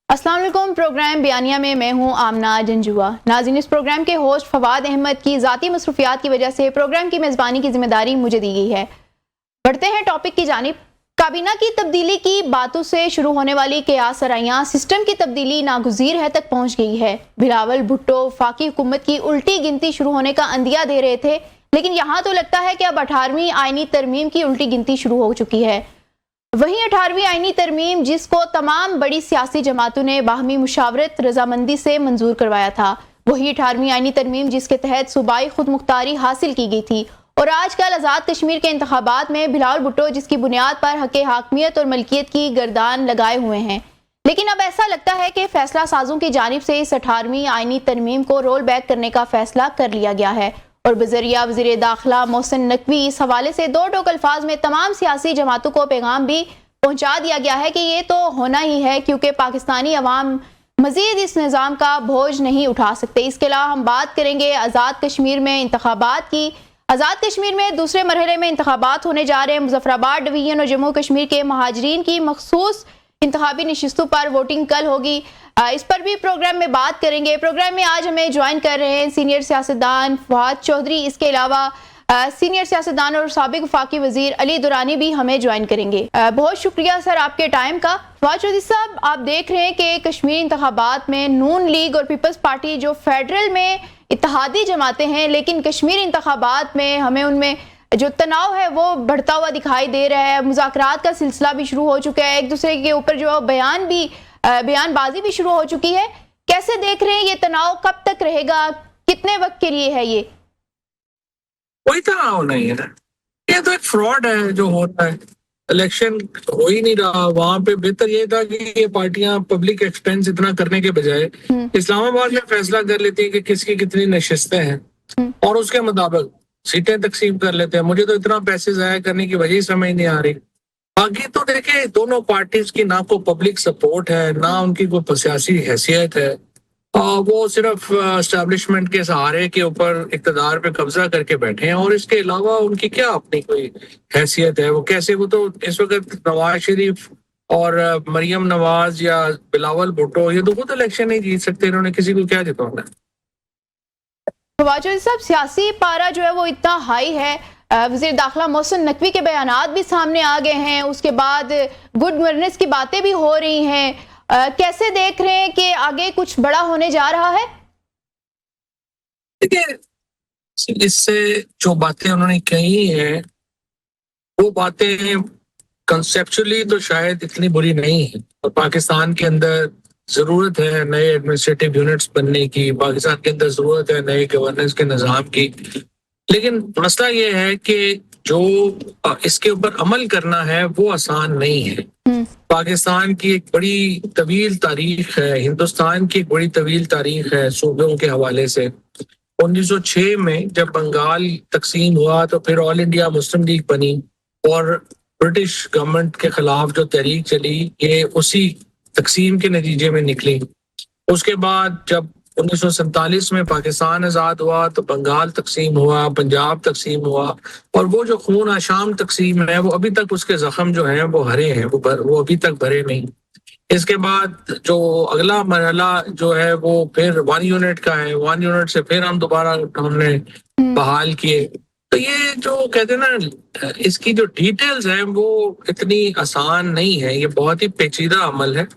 अस्सलाम वालेकुम। प्रोग्राम बयानिया में मैं हूं आमना जंजुआ। नाज़रीन, इस प्रोग्राम के होस्ट फवाद अहमद की ज़ाती मसरूफियात की वजह से प्रोग्राम की मेज़बानी की जिम्मेदारी मुझे दी गई है। बढ़ते हैं टॉपिक की जानिब। काबीना की तब्दीली की बातों से शुरू होने वाली कयास सराइयाँ सिस्टम की तब्दीली नागुज़ीर है तक पहुँच गई है। बिलावल भुट्टो वफाकी हुकूमत की उल्टी गिनती शुरू होने का अंदिया दे रहे थे, लेकिन यहाँ तो लगता है कि अब 18वीं आईनी तरमीम की उल्टी गिनती शुरू हो चुकी है। वहीं 18वीं आईनी तरमीम, जिसको तमाम बड़ी सियासी जमातों ने बाहमी मुशावरत रजामंदी से मंजूर करवाया था, वही 18वीं आईनी तरमीम जिसके तहत सूबाई खुद मुख्तारी हासिल की गई थी। और आजकल आज़ाद कश्मीर के इंतखाबात में बिलावल भुट्टो जिसकी बुनियाद पर हक़ हाकमियत और मलकियत की गर्दान लगाए हुए हैं। लेकिन अब ऐसा लगता है कि फैसला साजों की जानिब से इस 18वीं आईनी तरमीम को रोल बैक करने का फैसला कर लिया गया है और बजरिया वज़ीर दाखिला मोहसिन नकवी इस हवाले से दो टोक अल्फाज में तमाम सियासी जमातों को पैगाम भी पहुंचा दिया गया है कि ये तो होना ही है, क्योंकि पाकिस्तानी अवाम मजीद इस निज़ाम का बोझ नहीं उठा सकते। इसके अलावा हम बात करेंगे आज़ाद कश्मीर में इंतखाबात की। आज़ाद कश्मीर में दूसरे मरहले में इंतखाबात होने जा रहे हैं। मुजफ्फराबाद डिवीजन और जम्मू कश्मीर के महाजरीन की मखसूस इंतखाबी नशिस्तों पर वोटिंग कल होगी। इस पर भी प्रोग्राम में बात करेंगे। प्रोग्राम में आज हमें ज्वाइन कर रहे हैं सीनियर सियासतदान फवाद चौधरी। इसके अलावा सीनियर सियासतदान और साबिक वफाकी वजीर अली दुरानी भी हमें ज्वाइन करेंगे। बहुत शुक्रिया सर आपके टाइम का। फवाद चौधरी साहब, आप देख रहे हैं कि कश्मीर इंतखाबात में नून लीग और पीपल्स पार्टी जो फेडरल में इत्तेहादी जमाते हैं, लेकिन कश्मीर इंतखाबात में हमें उनमें जो तनाव है वो बढ़ता हुआ दिखाई दे रहा है। मुज़ाकरात का सिलसिला भी शुरू हो चुका है, एक दूसरे के ऊपर जो बयानबाजी भी शुरू हो चुकी है। कैसे देख रहे हैं ये तनाव, कब तक रहेगा, कितने वक्त के लिए है? ये कोई तनाव नहीं है ना, ये तो एक फ्रॉड है जो होता है। इलेक्शन हो ही नहीं रहा, वहां पे बेहतर ये था कि ये पार्टियां पब्लिक एक्सपेंस इतना करने के बजाय इस्लामाबाद में फैसला कर लेती है कि किसकी कितनी नशिस्तें हैं और उसके मुताबिक सीटें तकसीम कर लेते हैं। मुझे तो इतना पैसे जाया करने की वजह समझ नहीं आ रही। बाकी तो देखे, दोनों पार्टीज की ना कोई पब्लिक सपोर्ट है, ना उनकी कोई सियासी हैसियत है। वो सिर्फ एस्टैब्लिशमेंट के सहारे के ऊपर इक़्तिदार पे कब्जा करके बैठे हैं और इसके अलावा उनकी क्या अपनी कोई हैसियत है। वो कैसे, वो तो इस वक्त नवाज शरीफ और मरियम नवाज या बिलावल भुट्टो ये तो खुद इलेक्शन नहीं जीत सकते, इन्होंने किसी को क्या जितवाना है। फवाद चौधरी साहब, सियासी पारा जो है वो इतना हाई है। वज़ीर दाखिला मोहसिन नकवी के बयानात भी सामने आ गए हैं, उसके बाद गुड गवर्नेंस की बातें भी हो रही हैं। कैसे देख रहे हैं कि आगे कुछ बड़ा होने जा रहा है? देखिए, इससे जो बातें उन्होंने कही हैं वो बातें कंसेप्चुअली तो शायद इतनी बुरी नहीं है और पाकिस्तान के अंदर जरूरत है नए एडमिनिस्ट्रेटिव यूनिट्स बनने की, पाकिस्तान के अंदर जरूरत है नए गवर्नेंस के निज़ाम की। लेकिन मसला ये है कि जो इसके ऊपर अमल करना है वो आसान नहीं है। पाकिस्तान की एक बड़ी तवील तारीख है, हिंदुस्तान की एक बड़ी तवील तारीख है सूबों के हवाले से। 1906 में जब बंगाल तकसीम हुआ तो फिर ऑल इंडिया मुस्लिम लीग बनी और ब्रिटिश गवर्नमेंट के खिलाफ जो तहरीक चली ये उसी तकसीम के नतीजे में निकली। उसके बाद जब 1947 में पाकिस्तान आज़ाद हुआ तो बंगाल तकसीम हुआ, पंजाब तकसीम हुआ और वो जो खून आशाम तकसीम है वो अभी तक उसके जख्म जो हैं वो हरे हैं, वो अभी तक भरे नहीं। इसके बाद जो अगला मरहला जो है वो फिर 1 यूनिट का है, 1 यूनिट से फिर हम दोबारा हमने बहाल किए। तो ये जो कहते हैं ना, इसकी जो डिटेल्स हैं वो इतनी आसान नहीं है, ये बहुत ही पेचीदा अमल है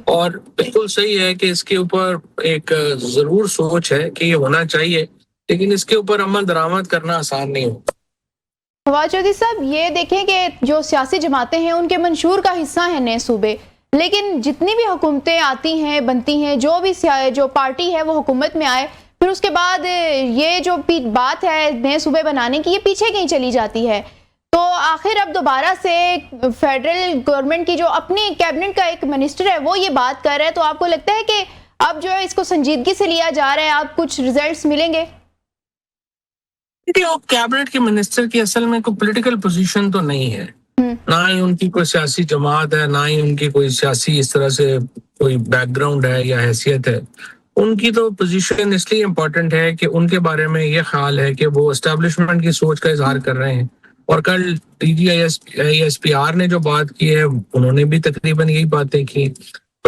और बिल्कुल सही है कि इसके ऊपर एक जरूर सोच है कि ये होना चाहिए, लेकिन इसके ऊपर अमल दरामद करना आसान नहीं होगा। फवाद चौधरी साहब, ये देखें कि जो सियासी जमातें हैं उनके मंशूर का हिस्सा है नए सूबे, लेकिन जितनी भी हुकूमतें आती हैं बनती हैं, जो पार्टी है वो हुकूमत में आए, फिर उसके बाद ये जो बात है नए सूबे बनाने की, ये पीछे कहीं चली जाती है। तो आखिर अब दोबारा से फेडरल गवर्नमेंट की जो अपनी कैबिनेट का एक मिनिस्टर है वो ये बात कर रहा है, तो आपको लगता है कि अब जो है इसको संजीदगी से लिया जा रहा है, अब कुछ रिजल्ट्स मिलेंगे? कैबिनेट के मिनिस्टर की असल में कोई पॉलिटिकल पोजीशन तो नहीं है, ना ही उनकी कोई सियासी जमात है, ना ही उनकी कोई सियासी इस तरह से कोई बैकग्राउंड है या हैसियत है। उनकी तो पोजीशन इसलिए इम्पोर्टेंट है कि उनके बारे में ये ख्याल है कि वो एस्टेब्लिशमेंट की सोच का इजहार कर रहे हैं और कल DGISPR ने जो बात की है उन्होंने भी तकरीबन यही बातें की।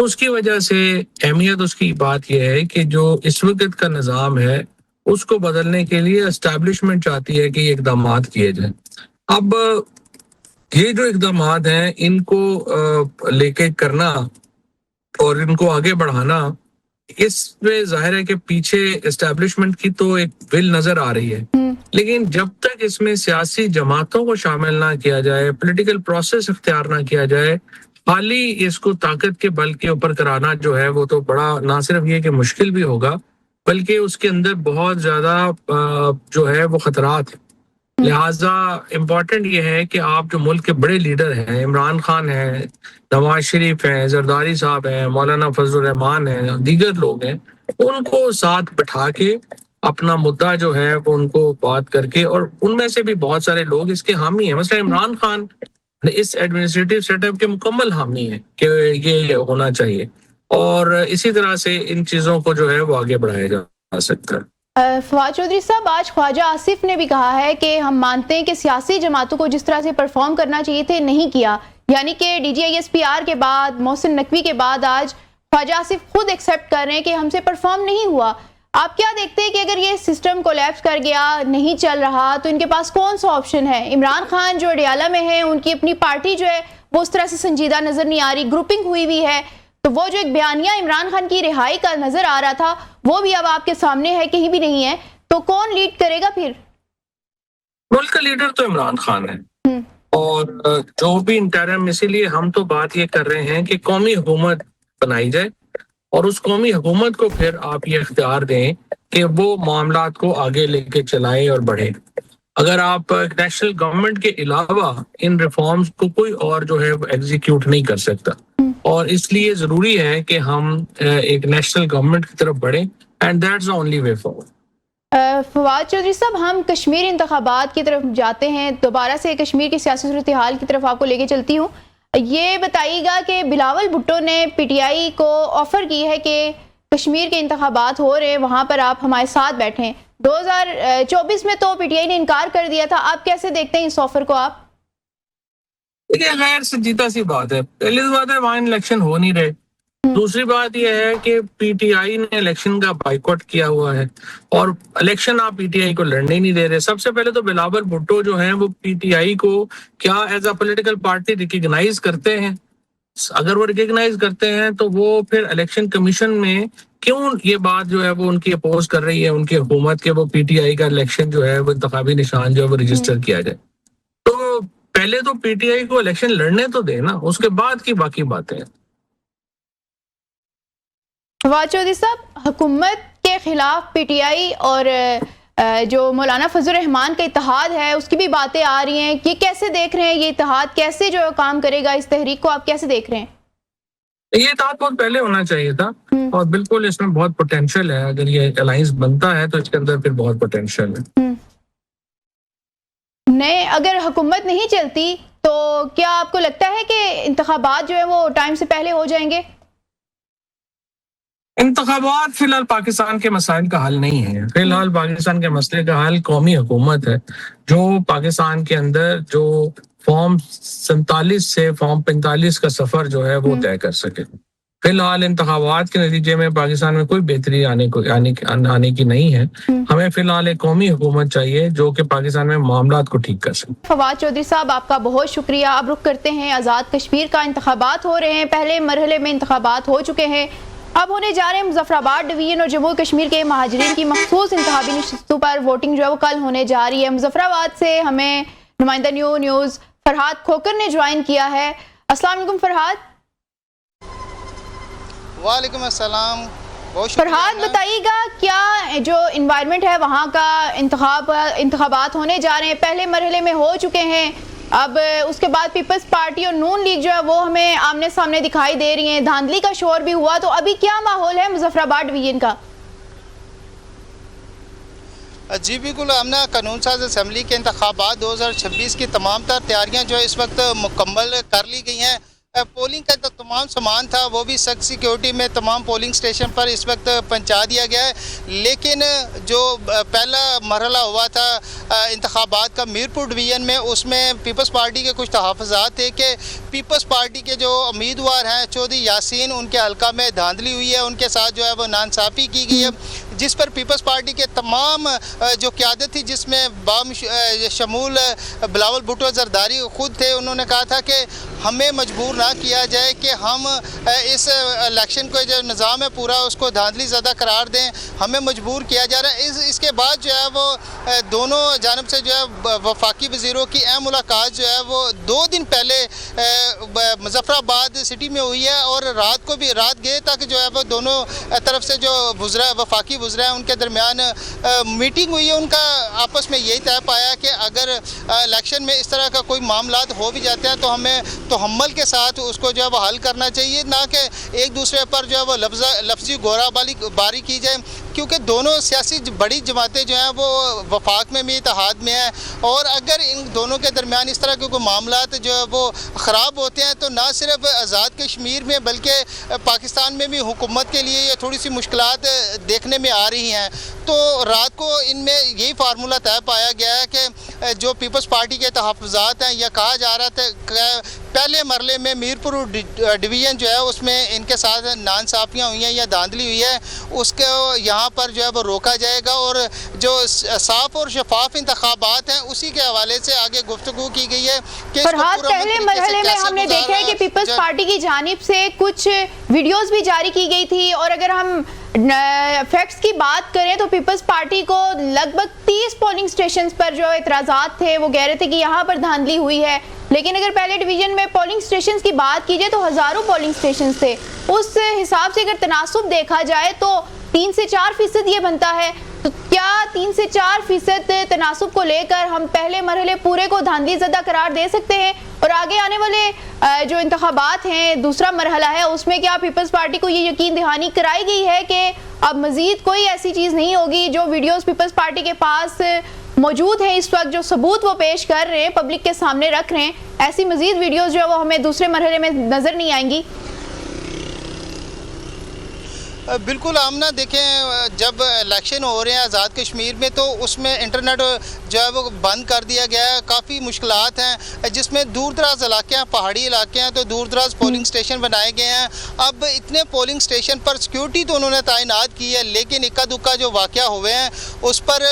तो उसकी वजह से अहमियत उसकी बात यह है कि जो इस वक्त का निज़ाम है उसको बदलने के लिए एस्टैब्लिशमेंट चाहती है कि ये इकदाम किए जाए। अब ये जो इकदाम हैं इनको लेके करना और इनको आगे बढ़ाना, इसमें जाहिर है कि पीछे एस्टैब्लिशमेंट की तो एक विल नजर आ रही है, लेकिन जब तक इसमें सियासी जमातों को शामिल ना किया जाए, पॉलिटिकल प्रोसेस इख्तियार ना किया जाए, खाली इसको ताकत के बल के ऊपर कराना जो है वो तो बड़ा ना सिर्फ ये कि मुश्किल भी होगा, बल्कि उसके अंदर बहुत ज्यादा जो है वो खतरात है। लिहाजा इम्पोर्टेंट ये है कि आप जो मुल्क के बड़े लीडर हैं, इमरान खान है, नवाज शरीफ हैं, जरदारी साहब हैं, मौलाना फजल रहमान हैं, दीगर लोग हैं, उनको साथ बैठा के अपना मुद्दा जो है वो उनको बात करके, और उनमें से भी बहुत सारे लोग इसके हामी हैं। मतलब इमरान खान इस एडमिनिस्ट्रेटिव सेटअप के मुकम्मल हामी हैं कि ये होना चाहिए, और इसी तरह से इन चीज़ों को जो है वो आगे बढ़ाया जा सकता है। फवाद चौधरी साहब, आज ख्वाजा आसिफ ने भी कहा है कि हम मानते हैं कि सियासी जमातों को जिस तरह से परफॉर्म करना चाहिए थे नहीं किया, यानी कि DGISPR के बाद, मोहसिन नकवी के बाद आज ख्वाजा आसिफ खुद एक्सेप्ट कर रहे हैं कि हमसे परफॉर्म नहीं हुआ। आप क्या देखते हैं कि अगर ये सिस्टम कोलैप्स कर गया, नहीं चल रहा, तो इनके पास कौन सा ऑप्शन है? इमरान खान जो अडियाला में है, उनकी अपनी पार्टी जो है वो उस तरह से संजीदा नजर नहीं आ रही, ग्रुपिंग हुई हुई है, तो वो जो एक बयानिया इमरान खान की रिहाई का नजर आ रहा था वो भी अब आपके सामने है, कहीं भी नहीं है, तो कौन लीड करेगा फिर? मुल्क का लीडर तो इमरान खान है, और जो भी इंटरिम, इसीलिए हम तो बात ये कर रहे हैं कि कौमी हुकूमत बनाई जाए, और उस कौमी हुकूमत को फिर आप ये इख्तियार दें कि वो मामलात को आगे लेके चलाए और बढ़े। अगर आप नेशनल गवर्नमेंट के अलावा इन रिफॉर्म्स को कोई और जो है एग्जीक्यूट नहीं कर सकता, और इसलिए जरूरी है कि हम एक नेशनल गवर्नमेंट की तरफ बढ़े, and that's the only way forward. Fawad Chaudhry साहब, हम कश्मीर इंतखाबात की तरफ जाते हैं, दोबारा से कश्मीर की सियासी सूरत हाल की तरफ आपको लेके चलती हूँ। ये बताइएगा कि बिलावल भुट्टो ने PTI को ऑफर की है कि कश्मीर के इंतखाबात हो रहे हैं, वहाँ पर आप हमारे साथ बैठें। 2024 में तो PTI ने इनकार कर दिया था, आप कैसे देखते हैं इस ऑफर को? आप देखिए, गैर संजीदा सी बात है। पहली बात है वहाँ इलेक्शन हो नहीं रहे, दूसरी बात यह है कि PTI ने इलेक्शन का बाइकआउट किया हुआ है, और इलेक्शन आप PTI को लड़ने नहीं दे रहे। सबसे पहले तो बिलावल भुट्टो जो हैं वो PTI को क्या as a political party recognise करते हैं? अगर वो रिकग्नाइज करते हैं तो वो फिर इलेक्शन कमीशन में क्यों ये बात जो है वो उनकी अपोज कर रही है, उनकी हुकूमत के, वो PTI का इलेक्शन जो है वो इंतखाबी निशान जो है वो रजिस्टर किया जाए। तो पहले तो PTI को इलेक्शन लड़ने तो देना, उसके बाद की बाकी बातें। फवाद चौधरी साहब, हुकूमत के खिलाफ PTI और जो मौलाना फजल रहमान का इत्तेहाद है उसकी भी बातें आ रही हैं, ये कैसे देख रहे हैं? ये इत्तेहाद कैसे जो काम करेगा? इस तहरीक को आप कैसे देख रहे हैं? ये इत्तेहाद बहुत पहले होना चाहिए था, और बिल्कुल इसमें बहुत पोटेंशियल है। अगर ये अलायंस बनता है तो इसके अंदर फिर बहुत पोटेंशियल है। नहीं, अगर हुकूमत नहीं चलती तो क्या आपको लगता है कि इंतखाबात जो है वो टाइम से पहले हो जाएंगे? इंतखाबात फिलहाल पाकिस्तान के मसाइल का हल नहीं है। फिलहाल पाकिस्तान के मसले का हल कौमी हुकूमत है, जो पाकिस्तान के अंदर जो फॉर्म 47 से फॉर्म 45 का सफर जो है वो तय कर सके। फिलहाल इंतखाबात के नतीजे में पाकिस्तान में कोई बेहतरी आने की नहीं है। हमें फिलहाल एक कौमी हुकूमत चाहिए जो कि पाकिस्तान में मामलात को ठीक कर सके। फवाद चौधरी साहब, आपका बहुत शुक्रिया। अब रुख करते हैं आज़ाद कश्मीर का। इंतखाबात हो रहे हैं, पहले मरहले में इंतखाबात हो चुके हैं, अब होने जा रहे हैं मुजफ्फराबाद डिवीजन और जम्मू कश्मीर के महाजरीन की मखसूस इंतखाबी नशिस्तों पर वोटिंग जो है वो कल होने जा रही है। मुजफ्फराबाद से हमें नुमाइंदा न्यूज़ फरहाद खोकर ने ज्वाइन किया है। अस्सलाम वालेकुम फरहाद। वालेकुम अस्सलाम। फरहाद, बताइएगा क्या जो इन्वायरमेंट है वहाँ का, इंतखाबात होने जा रहे हैं, पहले मरहले में हो चुके हैं, अब उसके बाद पीपल्स पार्टी और नून लीग जो है वो हमें आमने सामने दिखाई दे रही हैं, धांधली का शोर भी हुआ, तो अभी क्या माहौल है मुजफ्फराबाद डिवीजन का? जी बिल्कुल, हमने कानून साज असम्बली के इंतखाबात 2026 की तमाम तर तैयारियाँ जो है इस वक्त मुकम्मल कर ली गई हैं। पोलिंग का तमाम सामान था वो भी सख्त सिक्योरिटी में तमाम पोलिंग स्टेशन पर इस वक्त पहुंचा दिया गया है। लेकिन जो पहला मरहला हुआ था इंतखाबात का मीरपुर डिवीज़न में, उसमें पीपल्स पार्टी के कुछ तहफ़्फ़ुज़ात थे कि पीपल्स पार्टी के जो उम्मीदवार हैं चौधरी यासीन, उनके हल्का में धांधली हुई है, उनके साथ जो है वो नाइंसाफ़ी की गई है, जिस पर पीपल्स पार्टी के तमाम जो क़यादत थी, जिसमें शमूल बिलावल भुट्टो ज़रदारी खुद थे, उन्होंने कहा था कि हमें मजबूर ना किया जाए कि हम इस इलेक्शन को जो निज़ाम है पूरा उसको धांधली ज़्यादा करार दें, हमें मजबूर किया जा रहा है। इसके बाद जो है वो दोनों जानब से जो है वफाकी वज़ीरों की अहम मुलाकात जो है वो 2 दिन पहले मुजफ्फराबाद सिटी में हुई है, और रात गए तक जो है वो दोनों तरफ से जो वफाकी वज़रा है उनके दरमियान मीटिंग हुई है। उनका आपस में यही तय पाया कि अगर इलेक्शन में इस तरह का कोई मामलात हो भी जाते हैं तो हमें तहम्मुल के साथ उसको जो है वो हल करना चाहिए, ना कि एक दूसरे पर जो है वो लफ्ज़ी गोराबारी की जाए, क्योंकि दोनों सियासी बड़ी जमातें जो हैं वो वफाक में भी इत्तेहाद में हैं, और अगर इन दोनों के दरमियान इस तरह के कोई मामलात जो है वो ख़राब होते हैं तो ना सिर्फ आज़ाद कश्मीर में बल्कि पाकिस्तान में भी हुकूमत के लिए ये थोड़ी सी मुश्किलात देखने में आ रही हैं। तो रात को इनमें यही फार्मूला तय पाया गया है कि जो पीपल्स पार्टी के तहफ़्फ़ुज़ात हैं, यह कहा जा रहा था पहले मरले में मीरपुर डिवीज़न जो है उसमें इनके साथ नाइंसाफ़ियाँ हुई हैं या धांधली हुई है, उसको यहाँ पर जो है वो रोका जाएगा, और जो साफ़ और शफाफ इंतखाबात हैं उसी के हवाले से आगे गुफ्तगू की गई है कि पहले मरहले में हमने देखा है कि पीपल्स पार्टी की जानिब से कुछ वीडियोस भी जारी की गई थी, और अगर हम फैक्ट्स की बात करें तो पीपल्स पार्टी को लगभग 30 पोलिंग स्टेशंस पर जो एतराज़ात थे वो कह रहे थे कि यहाँ पर धांधली हुई है। लेकिन अगर पहले डिवीजन में पोलिंग स्टेशंस की बात की जाए तो हज़ारों पोलिंग स्टेशंस थे। उस हिसाब से अगर तनासुब देखा जाए तो 3 से 4% ये बनता है। तो क्या 3 से 4% तनासुब को लेकर हम पहले मरहले पूरे को धांधली ज़दा करार दे सकते हैं, और आगे आने वाले जो इंतखाबात हैं दूसरा मरहला है उसमें क्या पीपल्स पार्टी को ये यकीन दहानी कराई गई है कि अब मज़ीद कोई ऐसी चीज़ नहीं होगी? जो वीडियोस पीपल्स पार्टी के पास मौजूद है इस वक्त, जो सबूत वो पेश कर रहे हैं, पब्लिक के सामने रख रहे हैं, ऐसी मज़ीद वीडियोस जो है वो हमें दूसरे मरहले में नज़र नहीं आएंगी? बिल्कुल आमना, देखें जब इलेक्शन हो रहे हैं आज़ाद कश्मीर में तो उसमें इंटरनेट जो है वो बंद कर दिया गया है, काफ़ी मुश्किलात हैं, जिसमें दूर दराज इलाके हैं, पहाड़ी इलाके हैं, तो दूर दराज पोलिंग स्टेशन बनाए गए हैं। अब इतने पोलिंग स्टेशन पर सिक्योरिटी तो उन्होंने तैनात की है, लेकिन इक्का दुक्का जो वाक़या हुए हैं उस पर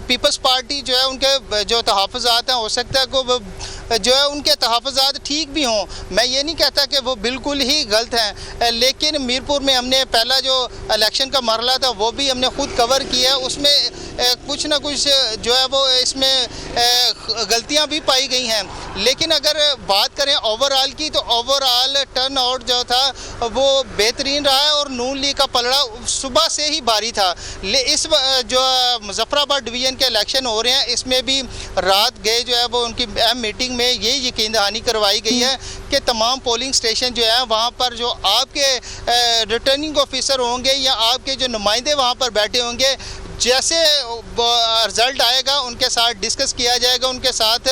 पीपल्स पार्टी जो है उनके जो तहफ़्फ़ुज़ात हैं हो सकता है को जो है उनके तहफ़्फ़ुज़ात ठीक भी हों, मैं ये नहीं कहता कि वो बिल्कुल ही गलत हैं, लेकिन मीरपुर में हमने पहला जो इलेक्शन का मरला था वो भी हमने ख़ुद कवर किया, उसमें कुछ ना कुछ जो है वो इसमें गलतियां भी पाई गई हैं। लेकिन अगर बात करें ओवरऑल की तो ओवरऑल टर्न आउट जो था वो बेहतरीन रहा है, और नून लीग का पलड़ा सुबह से ही भारी था। इस जो मुजफ्फराबाद डिवीज़न के इलेक्शन हो रहे हैं इसमें भी रात गए जो है वो उनकी अहम मीटिंग में ये यकीन दहानी करवाई गई है कि तमाम पोलिंग स्टेशन जो है वहाँ पर जो आपके रिटर्निंग ऑफिसर होंगे या आपके जो नुमाइंदे वहाँ पर बैठे होंगे, जैसे रिज़ल्ट आएगा उनके साथ डिस्कस किया जाएगा, उनके साथ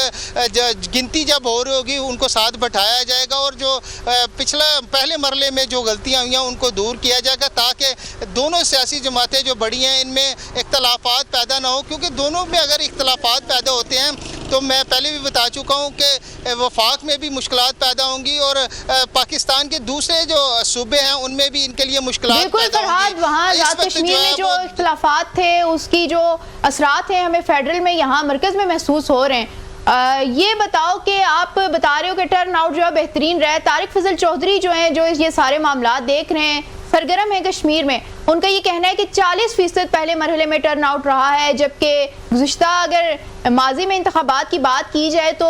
गिनती जब हो रही होगी उनको साथ बैठाया जाएगा, और जो पहले मरले में जो गलतियां हुई हैं उनको दूर किया जाएगा, ताकि दोनों सियासी जमातें जो बड़ी हैं इनमें इख्तलाफात पैदा ना हो, क्योंकि दोनों में अगर इख्तलाफात पैदा होते हैं तो मैं पहले भी बता चुका हूँ कि वफाक में भी मुश्किलात पैदा होंगी, और पाकिस्तान के दूसरे जो सूबे हैं उनमें भी इनके लिए मुश्किलात पैदा होंगी। वहाँ आज़ाद कश्मीर में जो इख्तलाफात थे उसकी जो असरात हैं हमें फेडरल में यहाँ मरकज़ में महसूस हो रहे हैं। ये बताओ कि आप बता रहे हो कि टर्न आउट जो है बेहतरीन रहा है। तारिक फजल चौधरी जो हैं जो ये सारे मामला देख रहे हैं, सरगर्म है कश्मीर में, उनका ये कहना है कि 40% पहले मरहले में टर्न आउट रहा है, जबकि गुज़िश्ता अगर माजी में इंतखाबात की बात की जाए तो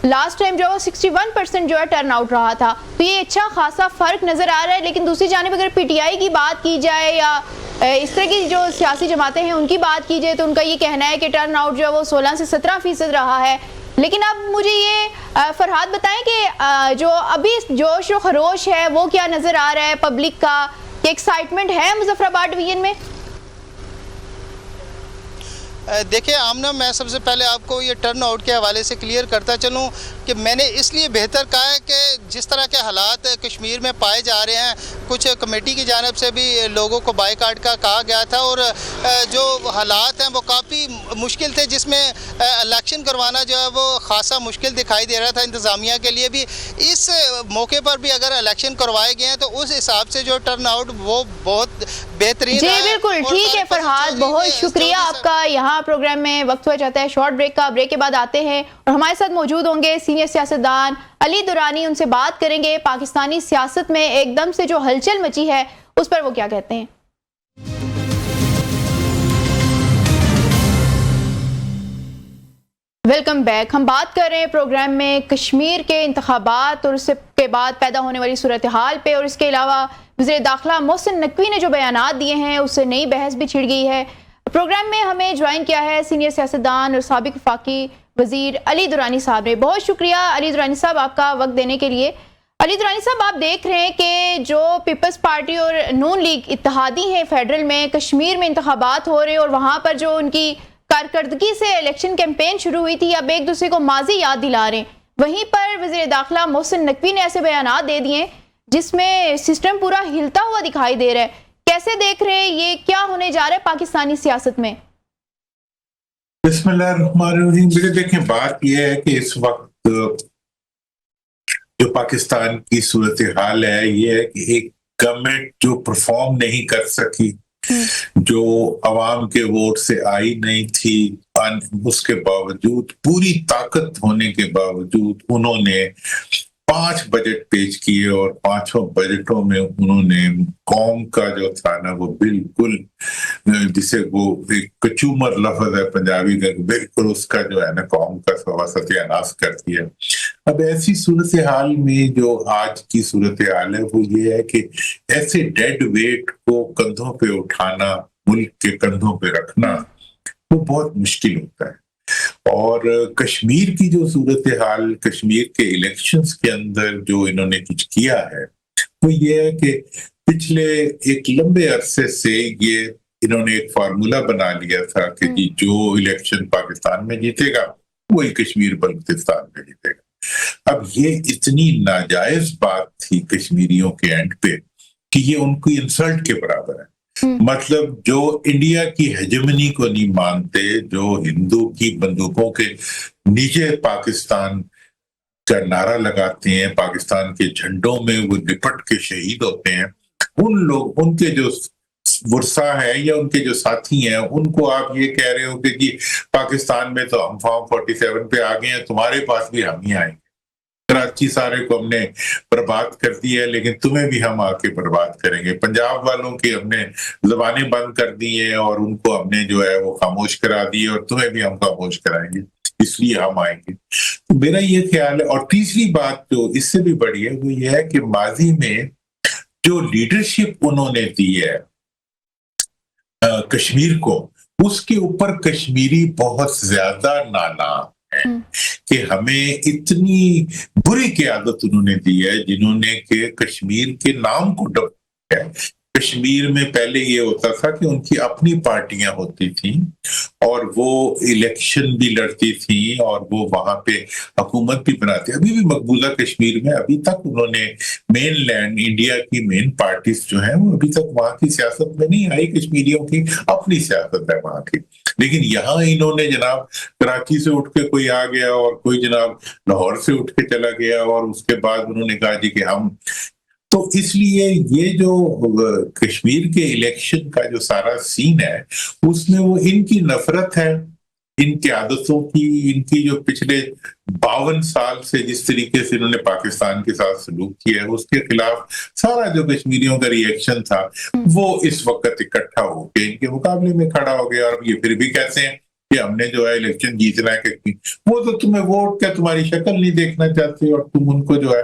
लास्ट टाइम जो है 61% जो है टर्न आउट रहा था। तो ये अच्छा खासा फ़र्क नज़र आ रहा है। लेकिन दूसरी जानिब अगर PTI की बात की जाए या इस तरह की जो सियासी जमातें हैं उनकी बात की जाए तो उनका ये कहना है कि टर्न आउट जो है वो 16 से 17% रहा है। लेकिन अब मुझे ये फरहाद बताएं कि जो अभी जोश व खरोश है वो क्या नज़र आ रहा है पब्लिक का, कि एक्साइटमेंट है मुजफ्फराबाद डिवीजन में? देखिए आमना, मैं सबसे पहले आपको ये टर्न आउट के हवाले से क्लियर करता चलूँ कि मैंने इसलिए बेहतर कहा है कि जिस तरह के हालात कश्मीर में पाए जा रहे हैं, कुछ कमेटी की जानिब से भी लोगों को बाइकाट का कहा गया था और जो हालात हैं वो काफ़ी मुश्किल थे, जिसमें इलेक्शन करवाना जो है वो खासा मुश्किल दिखाई दे रहा था इंतज़ामिया के लिए भी। इस मौके पर भी अगर इलेक्शन करवाए गए हैं तो उस हिसाब से जो टर्न आउट वो बहुत बेहतरीन जी रहा है। बिल्कुल और ठीक है फरहाद, बहुत शुक्रिया आपका। यहाँ प्रोग्राम में वक्त हुआ जाता है शॉर्ट ब्रेक का। ब्रेक के बाद आते हैं और हमारे साथ मौजूद होंगे सीनियर सियासतदान अली दुरानी। उनसे बात करेंगे पाकिस्तानी सियासत में एकदम से जो हलचल मची है उस पर वो क्या कहते हैं। Welcome back. हम बात कर रहे हैं प्रोग्राम में कश्मीर के इंतखाबात और उसके बाद पैदा होने वाली सूरत हाल पे, और इसके अलावा वज़ीर दाखिला मोहसिन नकवी ने जो बयानात दिए हैं उससे नई बहस भी छिड़ गई है। प्रोग्राम में हमें ज्वाइन किया है सीनियर सियासतदान और साबिक वफाकी वज़ीर अली दुरानी साहब ने। बहुत शुक्रिया अली दुरानी साहब आपका वक्त देने के लिए। अली दुरानी साहब, आप देख रहे हैं कि जो पीपल्स पार्टी और नून लीग इत्तेहादी हैं फेडरल में, कश्मीर में इंतखाबात हो रहे हैं और वहाँ पर जो उनकी कारकर्दगी से इलेक्शन कैंपेन शुरू हुई थी, अब एक दूसरे को माजी याद दिला रहे हैं। वहीं पर वज़ीर दाखिला मोहसिन नकवी ने ऐसे बयानात दे दिए जिसमें सिस्टम पूरा हिलता हुआ दिखाई दे रहा है। कैसे देख रहे हैं, ये क्या होने जा रहा है पाकिस्तानी सियासत में? बिस्मिल्लाहिर्रहमानिर्रहीम। देखें, बात यह है कि इस वक्त जो पाकिस्तान की सूरत हाल है ये है कि एक गवर्नमेंट जो परफॉर्म नहीं कर सकी, जो अवाम के वोट से आई नहीं थी, उसके बावजूद पूरी ताकत होने के बावजूद उन्होंने 5 बजट पेश किए और 5 बजटों में उन्होंने कौम का जो था ना वो बिल्कुल, जिसे वो एक कचूमर लफ्ज है पंजाबी का, बिल्कुल उसका जो है ना कौम का सत्यानाश कर दिया। अब ऐसी सूरत हाल में जो आज की सूरत हाल है वो ये है कि ऐसे डेड वेट को कंधों पे उठाना, मुल्क के कंधों पे रखना, वो बहुत मुश्किल होता है। और कश्मीर की जो सूरत हाल, कश्मीर के इलेक्शंस के अंदर जो इन्होंने कुछ किया है वो ये है कि पिछले एक लंबे अरसे से ये इन्होंने एक फार्मूला बना लिया था कि जी जो इलेक्शन पाकिस्तान में जीतेगा वही कश्मीर बलूचिस्तान में जीतेगा। अब ये इतनी नाजायज बात थी कश्मीरियों के एंड पे कि ये उनकी इंसल्ट के बराबर है। मतलब जो इंडिया की हेजेमनी को नहीं मानते, जो हिंदू की बंदूकों के नीचे पाकिस्तान का नारा लगाते हैं, पाकिस्तान के झंडों में वो लिपट के शहीद होते हैं, उन लोग, उनके जो वर्षा है या उनके जो साथी हैं, उनको आप ये कह रहे हो कि जी पाकिस्तान में तो हम फॉर्म 47 पे आ गए हैं, तुम्हारे पास भी हम ही आएंगे, कराची सारे को हमने बर्बाद कर दिया है लेकिन तुम्हें भी हम आके बर्बाद करेंगे, पंजाब वालों की हमने जबानें बंद कर दी है और उनको हमने जो है वो खामोश करा दी है और तुम्हें भी हम खामोश कराएंगे, इसलिए हम आएंगे। तो मेरा ये ख्याल है। और तीसरी बात जो इससे भी बड़ी है वो ये है कि माजी में जो लीडरशिप उन्होंने दी है कश्मीर को, उसके ऊपर कश्मीरी बहुत ज्यादा नाना है कि हमें इतनी बुरी क़यादत उन्होंने दी है जिन्होंने के कश्मीर के नाम को डब किया है। कश्मीर में पहले ये होता था कि उनकी अपनी पार्टियां होती थी और वो इलेक्शन भी लड़ती थी और वो वहां पे हुकूमत भी बनाती। अभी भी मकबूजा कश्मीर में अभी तक उन्होंने मेन लैंड इंडिया की मेन पार्टीज जो है वो अभी तक वहां की सियासत में नहीं आई, कश्मीरियों की अपनी सियासत है वहां की। लेकिन यहाँ इन्होंने जनाब कराची से उठ के कोई आ गया और कोई जनाब लाहौर से उठ के चला गया और उसके बाद उन्होंने कहा जी कि हम, तो इसलिए ये जो कश्मीर के इलेक्शन का जो सारा सीन है उसमें वो इनकी नफरत है, इनकी आदतों की, इनकी जो पिछले 52 साल से जिस तरीके से इन्होंने पाकिस्तान के साथ सलूक किया है उसके खिलाफ सारा जो कश्मीरियों का रिएक्शन था वो इस वक्त इकट्ठा होकर इनके मुकाबले में खड़ा हो गया। और ये फिर भी कहते हैं कि हमने जो है इलेक्शन जीतना है, कि वो तो तुम्हें वोट क्या तुम्हारी शक्ल नहीं देखना चाहते और तुम उनको जो है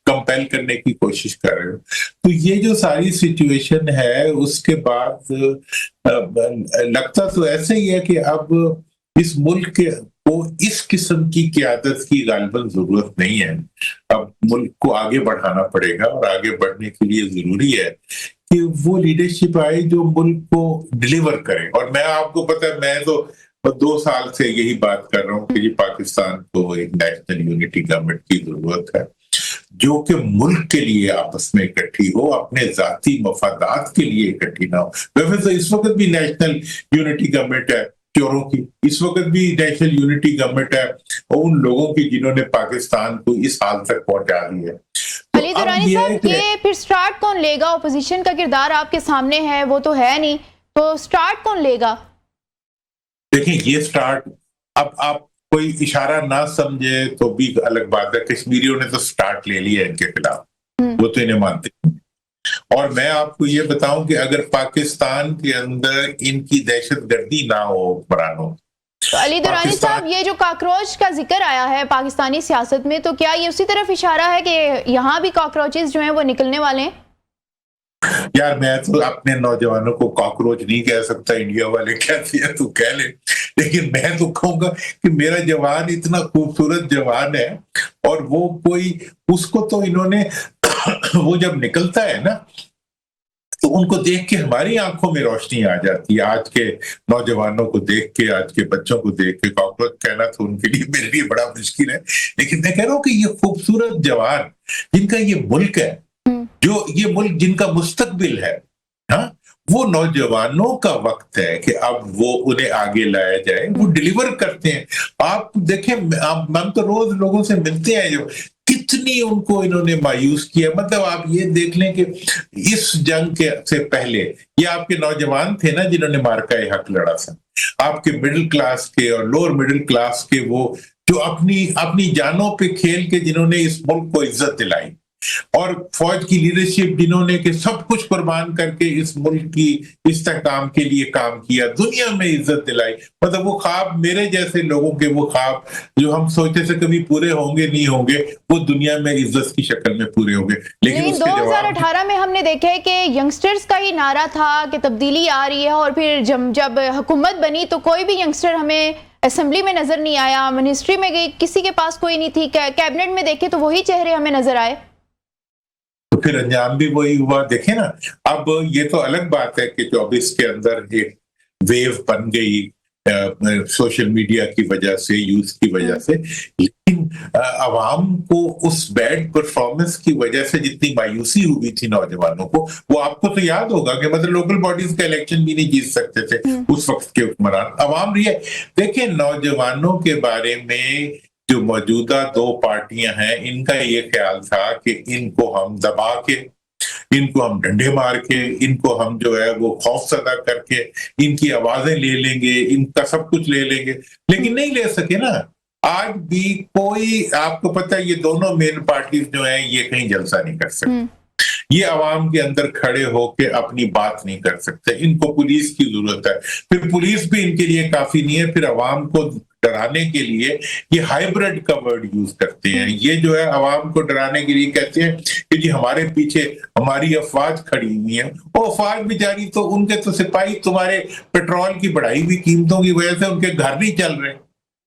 कंपेल करने की कोशिश कर रहे हो। तो ये जो सारी सिचुएशन है उसके बाद लगता तो ऐसे ही है कि अब इस मुल्क के को इस किस्म की क़यादत की गालिबन जरूरत नहीं है। अब मुल्क को आगे बढ़ाना पड़ेगा और आगे बढ़ने के लिए जरूरी है कि वो लीडरशिप आए जो मुल्क को डिलीवर करे। और मैं आपको पता है, मैं तो और 2 साल से यही बात कर रहा हूँ कि जी पाकिस्तान को एक नेशनल यूनिटी गवर्नमेंट की जरूरत है जो कि मुल्क के लिए आपस में इकट्ठी हो, अपने जाती मफादात के लिए इकट्ठी ना हो। वैसे तो इस वक्त भी नेशनल यूनिटी गवर्नमेंट है चोरों की, इस वक्त भी नेशनल यूनिटी गवर्नमेंट है उन लोगों की जिन्होंने पाकिस्तान को इस हाल तक पहुंचा दी है। अली दुरानी साहब, ये फिर स्टार्ट कौन लेगा? ओपोजिशन का किरदार आपके सामने है, वो तो है नहीं, तो स्टार्ट कौन लेगा? देखिए ये स्टार्ट, अब आप कोई इशारा ना समझे तो भी अलग बात है, कश्मीरियों ने तो स्टार्ट ले लिया इनके खिलाफ, वो तो इन्हें मानते हैं। और मैं आपको ये बताऊं कि अगर पाकिस्तान के अंदर इनकी दहशतगर्दी ना हो हुक्मरानों, तो अली दुरानी साहब, ये जो कॉकरोच का जिक्र आया है पाकिस्तानी सियासत में, तो क्या ये उसी तरफ इशारा है कि यहाँ भी कॉकरोचेस जो हैं वो निकलने वाले हैं? यार मैं तो अपने नौजवानों को कॉकरोच नहीं कह सकता, इंडिया वाले कहते हैं तो कह ले, लेकिन मैं तो कहूंगा कि मेरा जवान इतना खूबसूरत जवान है और वो कोई, उसको तो इन्होंने वो जब निकलता है ना तो उनको देख के हमारी आंखों में रोशनी आ जाती है। आज के नौजवानों को देख के, आज के बच्चों को देख के कॉकरोच कहना तो उनके लिए, मेरे लिए बड़ा मुश्किल है, लेकिन मैं कह रहा हूं कि ये खूबसूरत जवान जिनका ये मुल्क है, जो ये मुल्क जिनका मुस्तकबिल है, हाँ, वो नौजवानों का वक्त है कि अब वो उन्हें आगे लाया जाए, वो डिलीवर करते हैं। आप देखें, हम तो रोज लोगों से मिलते हैं जो कितनी उनको इन्होंने मायूस किया। मतलब आप ये देख लें कि इस जंग के से पहले ये आपके नौजवान थे ना जिन्होंने मार्का हक लड़ा था, आपके मिडिल क्लास के और लोअर मिडिल क्लास के, वो जो अपनी जानों पे खेल के जिन्होंने इस मुल्क को इज्जत दिलाई, और फौज की लीडरशिप जिन्होंने कि सब कुछ कुर्बान करके इस मुल्क की इस्तेहकाम के लिए काम किया, दुनिया में इज्जत दिलाई। मतलब वो ख्वाब, मेरे जैसे लोगों के वो ख्वाब जो हम सोचते थे कभी पूरे होंगे नहीं होंगे, वो दुनिया में इज्जत की शक्ल में पूरे होंगे। लेकिन 2018 में हमने देखा है कि यंगस्टर्स का ही नारा था कि तब्दीली आ रही है, और फिर जब हुकूमत बनी तो कोई भी यंगस्टर हमें असेंबली में नजर नहीं आया, मिनिस्ट्री में गई किसी के पास कोई नहीं थी, कैबिनेट में देखे तो वही चेहरे हमें नजर आए, तो फिर अंजाम भी वही हुआ। देखे ना, अब ये तो अलग बात है कि 24 के अंदर एक वेव बन गई सोशल मीडिया की वजह से, यूथ की वजह से, लेकिन अवाम को उस बैड परफॉर्मेंस की वजह से जितनी मायूसी हुई थी नौजवानों को, वो आपको तो याद होगा कि मतलब लोकल बॉडीज का इलेक्शन भी नहीं जीत सकते थे उस वक्त के हुक्मरान, अवाम रही है। देखिए नौजवानों के बारे में जो मौजूदा 2 पार्टियां हैं, इनका ये ख्याल था कि इनको हम दबा के, इनको हम डंडे मार के, इनको हम जो है वो खौफजदा करके इनकी आवाजें ले लेंगे, इनका सब कुछ ले लेंगे, लेकिन नहीं ले सके ना। आज भी कोई, आपको पता है ये दोनों मेन पार्टीज जो हैं ये कहीं जलसा नहीं कर सकते, ये अवाम के अंदर खड़े होके अपनी बात नहीं कर सकते, इनको पुलिस की जरूरत है। फिर पुलिस भी इनके लिए काफी नहीं है, फिर अवाम को डराने के लिए ये हाइब्रिड का वर्ड यूज करते हैं। ये जो है अवाम को डराने के लिए कहते हैं कि जी हमारे पीछे हमारी अफवाज खड़ी हुई है। वो अफवाज बेचारी तो, उनके तो सिपाही तुम्हारे पेट्रोल की बढ़ाई हुई कीमतों की वजह से उनके घर नहीं चल रहे।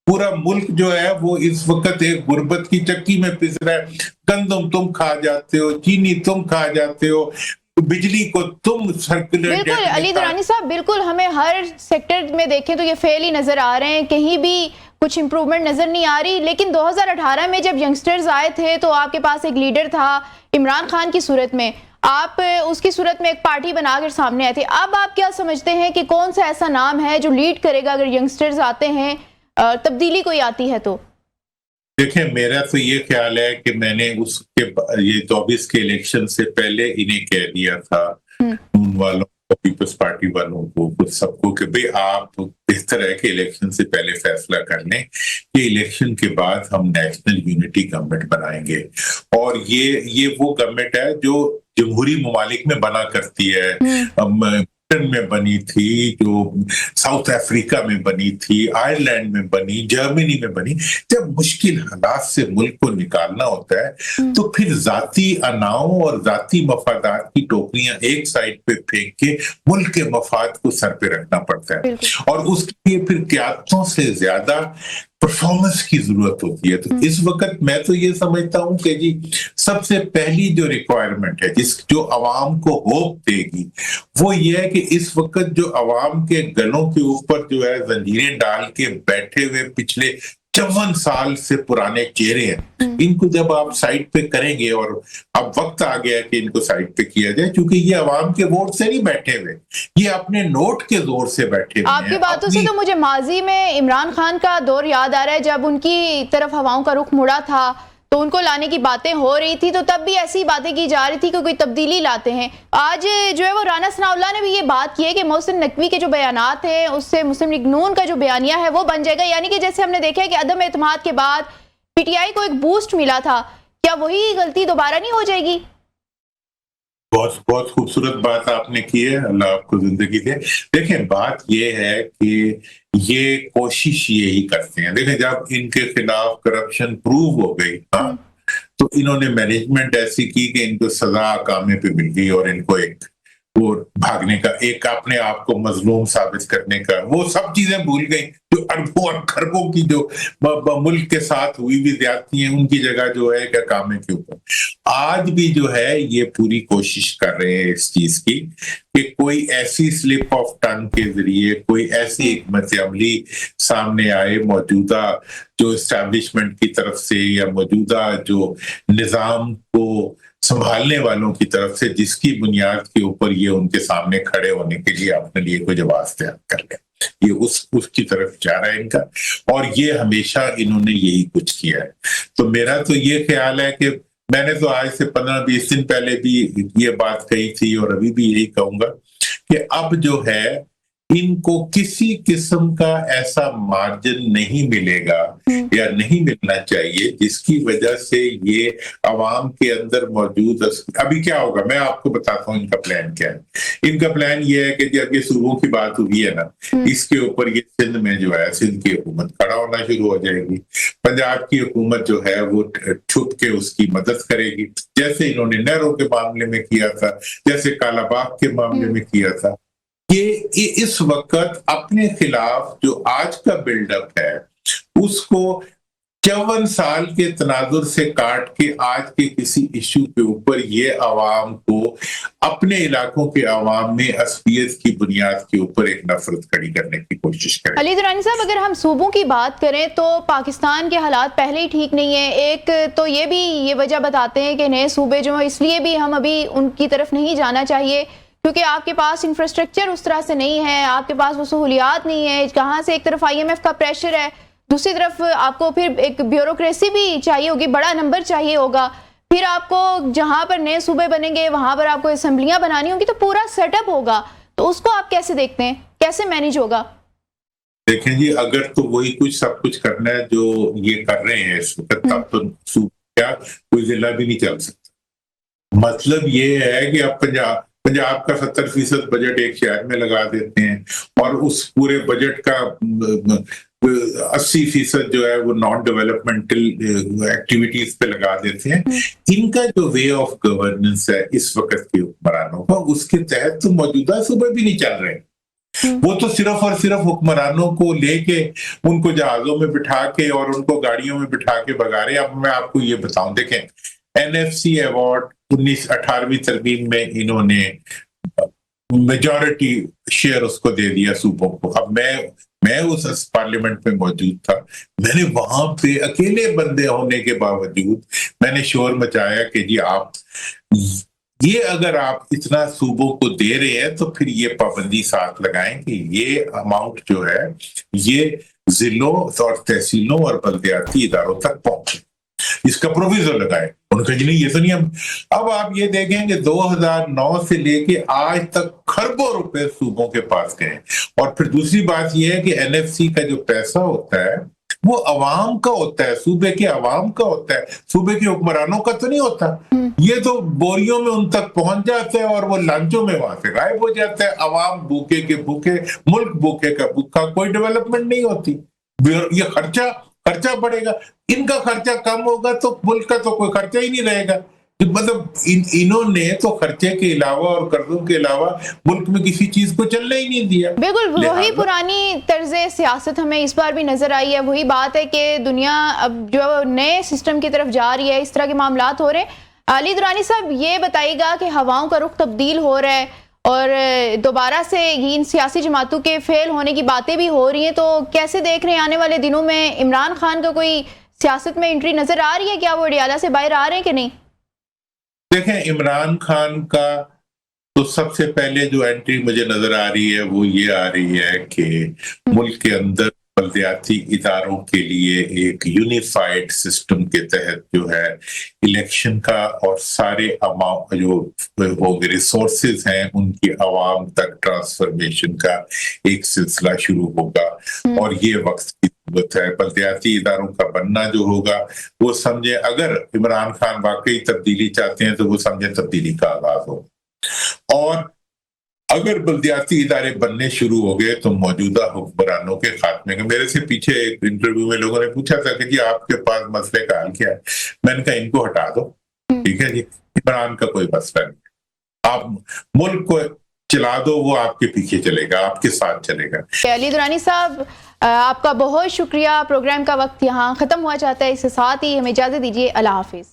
पूरा मुल्क जो है वो इस वक्त एक गुर्बत की चक्की में पिस रहा है। गंदम तुम खा जाते हो, चीनी तुम खा जाते हो, बिजली को तुम सर्कुलर। बिल्कुल अली दुरानी साहब, बिल्कुल हमें हर सेक्टर में देखें तो ये फेल ही नजर आ रहे हैं, कहीं भी कुछ इंप्रूवमेंट नजर नहीं आ रही। लेकिन 2018 में जब यंगस्टर्स आए थे तो आपके पास एक लीडर था इमरान खान की सूरत में, आप उसकी सूरत में एक पार्टी बनाकर सामने आए थे। अब आप क्या समझते हैं कि कौन सा ऐसा नाम है जो लीड करेगा अगर यंगस्टर्स आते हैं, तब्दीली कोई आती है तो? देखिए मेरा तो ये ख्याल है कि मैंने उसके ये 24 के इलेक्शन से पहले इन्हें कह दिया था, उन वालों को, पीपल्स पार्टी वालों को, कुछ सबको, कि भाई आप बेहतर है कि इलेक्शन से पहले फैसला कर लें कि इलेक्शन के बाद हम नेशनल यूनिटी गवर्नमेंट बनाएंगे। और ये वो गवर्नमेंट है जो जमहूरी ममालिक में बना करती है। में बनी थी, जो साउथ अफ्रीका में बनी थी, आयरलैंड में बनी, जर्मनी में बनी। जब मुश्किल हालात से मुल्क को निकालना होता है तो फिर जाती अनाओं और जाती मफादात की टोकरियां एक साइड पे फेंक के मुल्क के मफाद को सर पे रखना पड़ता है। और उसके लिए फिर क्यादतों से ज्यादा परफॉर्मेंस की जरूरत होती है। तो इस वक्त मैं तो ये समझता हूं कि जी सबसे पहली जो रिक्वायरमेंट है जो अवाम को होप देगी वो ये है कि इस वक्त जो अवाम के गलों के ऊपर जो है जंजीरें डाल के बैठे हुए पिछले 54 साल से पुराने चेहरे हैं, इनको जब आप साइड पे करेंगे, और अब वक्त आ गया कि इनको साइड पे किया जाए, क्योंकि ये अवाम के वोट से नहीं बैठे हुए, ये अपने नोट के जोर से बैठे हुए आपकी हैं। बातों से तो मुझे माजी में इमरान खान का दौर याद आ रहा है, जब उनकी तरफ हवाओं का रुख मुड़ा था तो उनको लाने की बातें हो रही थी, तो तब भी ऐसी बातें की जा रही थी कि कोई तब्दीली लाते हैं। आज जो है वो राना सनाउल्लाह ने भी ये बात की है कि मोहसिन नकवी के जो बयानात हैं उससे मुस्लिम लीग नून का जो बयानिया है वो बन जाएगा, यानी कि जैसे हमने देखा है कि अदम एतमाद के बाद पीटीआई को एक बूस्ट मिला था, क्या वही गलती दोबारा नहीं हो जाएगी? बहुत बहुत खूबसूरत बात आपने की है, अल्लाह आपको जिंदगी दे। देखें, बात ये है कि ये कोशिश यही करते हैं। देखें, जब इनके खिलाफ करप्शन प्रूव हो गई तो इन्होंने मैनेजमेंट ऐसी की कि इनको सजा कामे पे मिल गई, और इनको एक वो भागने का, एक अपने आप को मजलूम साबित करने का, वो सब चीजें भूल गई जो अरबों और खरबों की जो मुल्क के साथ हुई भी ज्यादती हैं, उनकी जगह जो है क्या कामे के ऊपर आज भी जो है ये पूरी कोशिश कर रहे हैं इस चीज की कि कोई ऐसी स्लिप ऑफ टंग के जरिए कोई ऐसी हिकमत अमली सामने आए मौजूदा जो एस्टैब्लिशमेंट की तरफ से या मौजूदा जो निजाम को संभालने वालों की तरफ से, जिसकी बुनियाद के ऊपर ये उनके सामने खड़े होने के लिए अपने लिए कोई जवाब तैयार कर ले। ये उसकी तरफ जा रहा है इनका, और ये हमेशा इन्होंने यही कुछ किया है। तो मेरा तो ये ख्याल है कि मैंने तो आज से 15-20 दिन पहले भी ये बात कही थी और अभी भी यही कहूंगा कि अब जो है इनको किसी किस्म का ऐसा मार्जिन नहीं मिलेगा या नहीं मिलना चाहिए जिसकी वजह से ये अवाम के अंदर मौजूद, अभी क्या होगा मैं आपको बताता हूँ इनका प्लान क्या है। इनका प्लान ये है कि जब ये सूबों की बात हुई है ना, इसके ऊपर ये सिंध में जो है सिंध की हुकूमत खड़ा होना शुरू हो जाएगी, पंजाब की हुकूमत जो है वो छुप के उसकी मदद करेगी, जैसे इन्होंने नहरों के मामले में किया था, जैसे कालाबाग के मामले में किया था। ये इस वक्त अपने खिलाफ जो आज का बिल्डअप है उसको 54 साल के तनाजुर से काट के आज के किसी इशू के ऊपर ये अवाम को अपने इलाकों के अवाम में असलियत की बुनियाद के ऊपर एक नफरत खड़ी करने की कोशिश करें। अली दुरानी साहब, अगर हम सूबों की बात करें तो पाकिस्तान के हालात पहले ही ठीक नहीं है। एक तो ये भी ये वजह बताते हैं कि नए सूबे जो है इसलिए भी हम अभी उनकी तरफ नहीं जाना चाहिए क्योंकि आपके पास इंफ्रास्ट्रक्चर उस तरह से नहीं है, आपके पास वो सहूलियात नहीं है। कहाँ से एक तरफ IMF का प्रेशर है, दूसरी तरफ आपको फिर एक ब्यूरोक्रेसी भी चाहिए होगी, बड़ा नंबर चाहिए होगा, फिर आपको जहां पर नए सूबे बनेंगे वहां पर आपको असेंबलियां बनानी होंगी, तो पूरा सेटअप होगा। तो उसको आप कैसे देखते हैं, कैसे मैनेज होगा? देखें जी, अगर तो वही कुछ सब कुछ करना है जो ये कर रहे हैं इस वक्त, तब तो सूबा कोई जिला भी नहीं चल सकता। मतलब ये है कि अब पंजाब का 70% बजट एक शहर में लगा देते हैं और उस पूरे बजट का 80% जो है वो नॉन डेवलपमेंटल एक्टिविटीज पे लगा देते हैं। इनका जो वे ऑफ गवर्नेंस है इस वक्त के हुक्मरानों का, उसके तहत तो मौजूदा सूबे भी नहीं चल रहे। वो तो सिर्फ और सिर्फ हुक्मरानों को लेके उनको जहाजों में बिठा के और उनको गाड़ियों में बिठा के भगा रहे। अब मैं आपको ये बताऊं, देखें NFC अवार्ड 18वीं तरमीम में इन्होंने मेजॉरिटी शेयर उसको दे दिया सूबों को। अब मैं उस पार्लियामेंट में मौजूद था, मैंने वहां पे अकेले बंदे होने के बावजूद मैंने शोर मचाया कि जी आप ये अगर आप इतना सूबों को दे रहे हैं तो फिर ये पाबंदी साथ लगाएं कि ये अमाउंट जो है ये जिलों और तहसीलों और बल्दियाती इदारों तक पहुंचे, इसका प्रोविजन लगाए। उन्होंने कहा नहीं ये तो नहीं। अब आप ये देखेंगे 2009 से लेके आज तक खरबों रुपए सूबों के पास गए। और फिर दूसरी बात यह है कि NFC का जो पैसा होता है वो अवाम का होता है, सूबे के अवाम का होता है, सूबे के हुक्मरानों का तो नहीं होता। ये तो बोरियों में उन तक पहुंच जाते हैं और वो लांचों में वहां से गायब हो जाता है। अवाम भूखे के भूखे, मुल्क भूखे का भूखा, कोई डेवलपमेंट नहीं होती। ये खर्चा बढ़ेगा, इनका खर्चा कम होगा तो मुल्क का तो कोई खर्चा ही नहीं रहेगा। मतलब इन्होंने तो खर्चे के अलावा और कर्जों के अलावा मुल्क में किसी चीज को चलने ही नहीं दिया। बिल्कुल वही पुरानी तर्ज सियासत हमें इस बार भी नजर आई है। वही बात है कि दुनिया अब जो नए सिस्टम की तरफ जा रही है, इस तरह के मामलात हो रहे हैं। अली दुरानी साहब, ये बताइएगा कि हवाओं का रुख तब्दील हो रहा है और दोबारा से इन सियासी जमातों के फेल होने की बातें भी हो रही हैं, तो कैसे देख रहे हैं आने वाले दिनों में इमरान खान का कोई सियासत में एंट्री नजर आ रही है? क्या वो अडियाला से बाहर आ रहे हैं कि नहीं? देखें, इमरान खान का तो सबसे पहले जो एंट्री मुझे नजर आ रही है वो ये आ रही है कि मुल्क के अंदर बल्दियाती इदारों के लिए एक यूनिफाइड सिस्टम के तहत जो है इलेक्शन का और सारे अमाउंट जो होंगे रिसोर्सेज हैं उनकी आवाम तक ट्रांसफॉर्मेशन का एक सिलसिला शुरू होगा। और ये वक्त की जरूरत है। बल्दियाती इदारों का बनना जो होगा वो समझे, अगर इमरान खान वाकई तब्दीली चाहते हैं तो वो समझे तब्दीली का आगाज हो। और अगर बल्दियाती इदारे बनने शुरू हो गए तो मौजूदा हुक्मरानों के खात्मे के, मेरे से पीछे एक इंटरव्यू में लोगों ने पूछा था कि जी आपके पास मसले का हल क्या है, मैंने कहा इनको हटा दो, ठीक है जी, इमरान का कोई मसला नहीं, आप मुल्क को चला दो, वो आपके पीछे चलेगा, आपके साथ चलेगा। अली दुरानी साहब, आपका बहुत शुक्रिया। प्रोग्राम का वक्त यहाँ खत्म हुआ चाहता है, इसके साथ ही हमें इजाजत दीजिए। अल्लाह हाफिज।